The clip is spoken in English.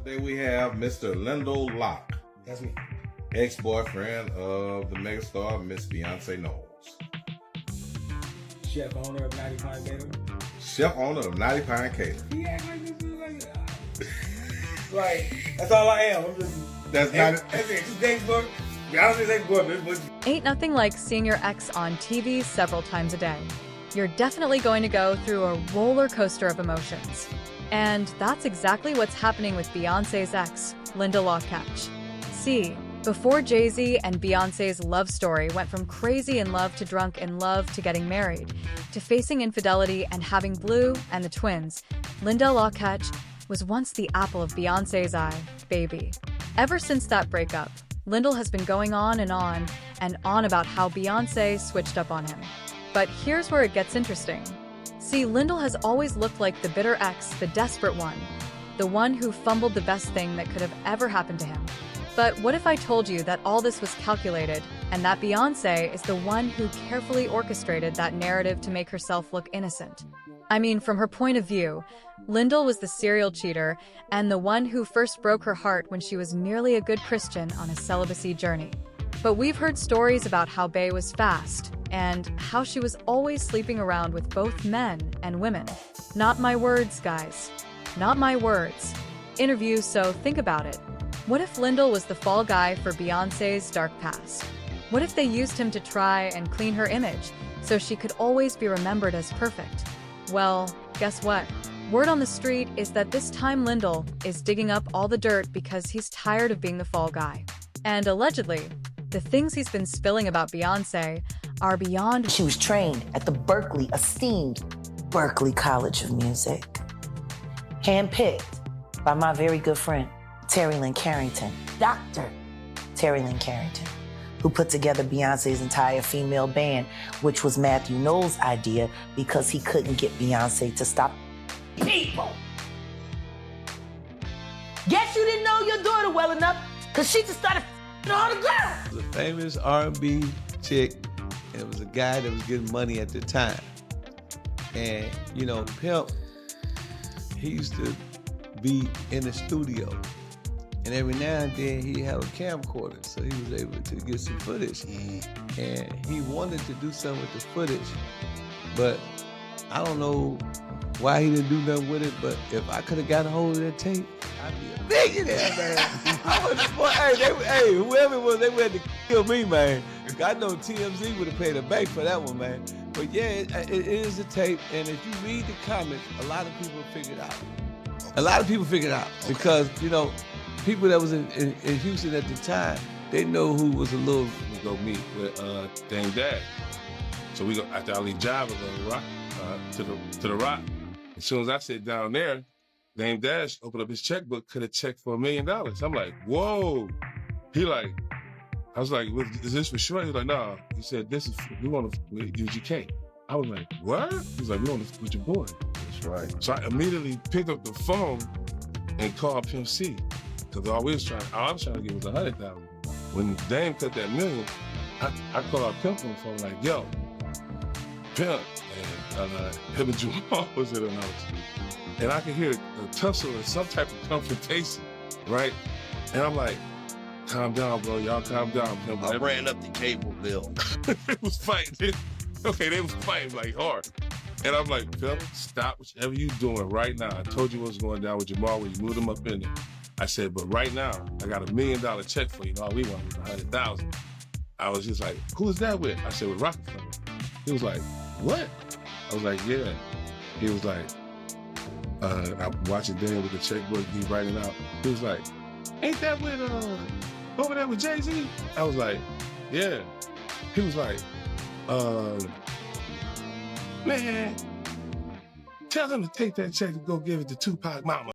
Today we have Mr. Lindell Lockach. That's me. Ex-boyfriend of the megastar Miss Beyonce Knowles. Chef owner of 90 Pine Catering. Chef owner of 90 Pine Catering. He act like this dude like that's all I am. I'm just That's not that's it. Just ex-boy. Beyonce's ex-boyfriend. Ain't nothing like seeing your ex on TV several times a day. You're definitely going to go through a roller coaster of emotions. And that's exactly what's happening with Beyonce's ex, Lindell Lockach. See, before Jay-Z and Beyonce's love story went from crazy in love to drunk in love to getting married, to facing infidelity and having Blue and the twins, Lindell Lockach was once the apple of Beyonce's eye, baby. Ever since that breakup, Lindell has been going on and on about how Beyonce switched up on him. But here's where it gets interesting. See, Lindell has always looked like the bitter ex, the desperate one, the one who fumbled the best thing that could have ever happened to him. But what if I told you that all this was calculated, and that Beyonce is the one who carefully orchestrated that narrative to make herself look innocent? I mean, from her point of view, Lindell was the serial cheater and the one who first broke her heart when she was merely a good Christian on a celibacy journey. But we've heard stories about how Bey was fast, and how she was always sleeping around with both men and women. Not my words, guys. Not my words. Interview, so think about it. What if Lindell was the fall guy for Beyonce's dark past? What if they used him to try and clean her image, so she could always be remembered as perfect? Well, guess what? Word on the street is that this time Lindell is digging up all the dirt because he's tired of being the fall guy. And allegedly, the things he's been spilling about Beyonce are beyond. She was trained at the esteemed Berklee College of Music. Handpicked by my very good friend, Terry Lynn Carrington, Dr. Terry Lynn Carrington, who put together Beyonce's entire female band, which was Matthew Knowles' idea because he couldn't get Beyonce to stop people. Guess you didn't know your daughter well enough, because she just started all the girls. It was a famous R&B chick, and it was a guy that was getting money at the time. And, you know, Pimp, he used to be in the studio. And every now and then he had a camcorder, so he was able to get some footage. And he wanted to do something with the footage, but I don't know why he didn't do nothing with it, but if I could have got a hold of that tape, I'd be a billionaire, man. I was, boy, whoever it was, they would have to kill me, man. I know TMZ would have paid a bank for that one, man. But yeah, it is a tape, and if you read the comments, a lot of people figured out. A lot of people figured out because, you know, people that was in Houston at the time, they know who was a little. We go meet with Dame Dash. So we go after I leave Java, we go to Rock, to the Rock. As soon as I sit down there, Dame Dash opened up his checkbook, could have checked for $1 million. I'm like, whoa. I was like, is this for sure? He was like, no. He said, we want to use your cake. I was like, what? He was like, we want to with your boy. That's right. So I immediately picked up the phone and called Pimp C. Because all I was trying to get was 100,000. When Dame cut that $1 million, I called Pimp on the phone like, yo, Pimp, and him and Jamal was in the house. And I could hear a tussle or some type of confrontation, right? And I'm like, calm down, bro. Y'all calm down, Pimp. I ran up the cable bill. It was fighting. Okay, they was fighting like hard. And I'm like, Pimp, stop whatever you doing right now. I told you what was going down with Jamal when you moved him up in there. I said, but right now, I got $1 million check for you. And all we want was 100,000. I was just like, who is that with? I said, with Rockefeller. He was like, what? I was like, yeah. He was like, I'm watching Dan with the checkbook, he writing out. He was like, ain't that with, over there with Jay-Z? I was like, yeah. He was like, man, tell him to take that check and go give it to Tupac Mama.